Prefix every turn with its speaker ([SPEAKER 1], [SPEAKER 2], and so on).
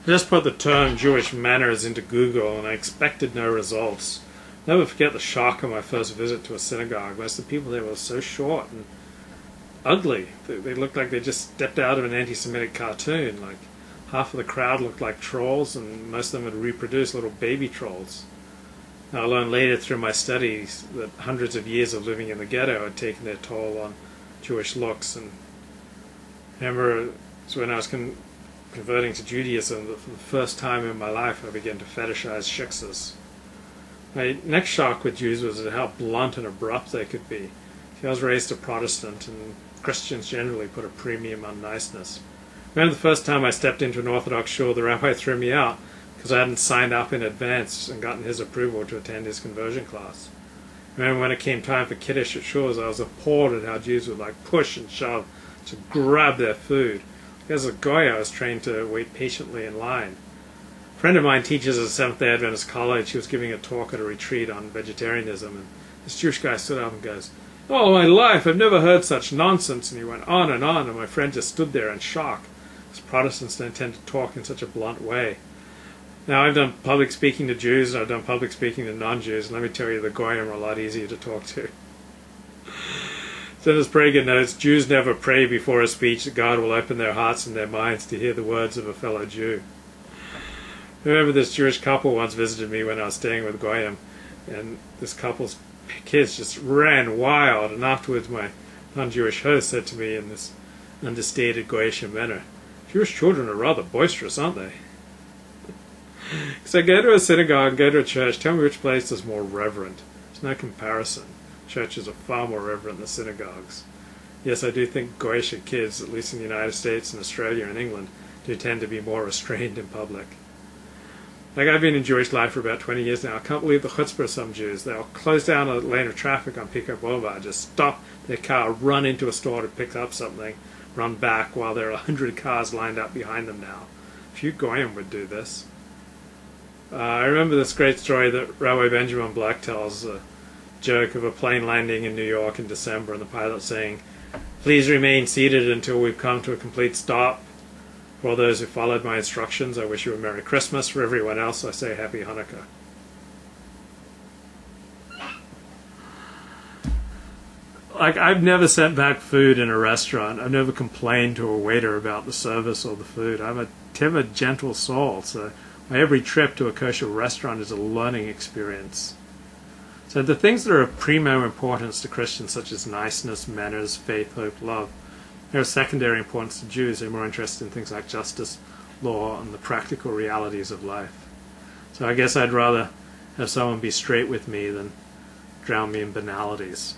[SPEAKER 1] I just put the term Jewish manners into Google and I expected no results. I'll never forget the shock of my first visit to a synagogue. Most of the people there were so short and ugly. They looked like they just stepped out of an anti-Semitic cartoon. Like half of the crowd looked like trolls and most of them had reproduced little baby trolls. Now, I learned later through my studies that hundreds of years of living in the ghetto had taken their toll on Jewish looks. And I remember when I was converting to Judaism, for the first time in my life I began to fetishize shiksas. My next shock with Jews was how blunt and abrupt they could be. I was raised a Protestant, and Christians generally put a premium on niceness. I remember the first time I stepped into an Orthodox shul, the rabbi threw me out because I hadn't signed up in advance and gotten his approval to attend his conversion class. I remember when it came time for Kiddush at shuls, I was appalled at how Jews would push and shove to grab their food. As a goy, I was trained to wait patiently in line. A friend of mine teaches at Seventh-day Adventist college. He was giving a talk at a retreat on vegetarianism, and this Jewish guy stood up and goes, "All my life, I've never heard such nonsense." And he went on, and my friend just stood there in shock. Because Protestants don't tend to talk in such a blunt way. Now, I've done public speaking to Jews, and I've done public speaking to non-Jews, and let me tell you, the Goyim are a lot easier to talk to. So as Prager notes, Jews never pray before a speech that God will open their hearts and their minds to hear the words of a fellow Jew. I remember this Jewish couple once visited me when I was staying with Goyim, and this couple's kids just ran wild, and afterwards my non-Jewish host said to me in this understated Goyish manner, "Jewish children are rather boisterous, aren't they?" Because I go to a synagogue, go to a church, tell me which place is more reverent. There's no comparison. Churches are far more reverent than synagogues. Yes, I do think Goyish kids, at least in the United States and Australia and England, do tend to be more restrained in public. I've been in Jewish life for about 20 years now. I can't believe the chutzpah of some Jews. They'll close down a lane of traffic on Pico Boulevard, just stop their car, run into a store to pick up something, run back while there are 100 cars lined up behind them now. Few Goyim would do this. I remember this great story that Rabbi Benjamin Black tells, a joke of a plane landing in New York in December and the pilot saying, "Please remain seated until we've come to a complete stop. For all those who followed my instructions, I wish you a Merry Christmas. For everyone else, I say Happy Hanukkah." I've never sent back food in a restaurant. I've never complained to a waiter about the service or the food. I'm a timid, gentle soul, so my every trip to a kosher restaurant is a learning experience. So the things that are of primo importance to Christians, such as niceness, manners, faith, hope, love, they're of secondary importance to Jews. They're more interested in things like justice, law, and the practical realities of life. So I guess I'd rather have someone be straight with me than drown me in banalities.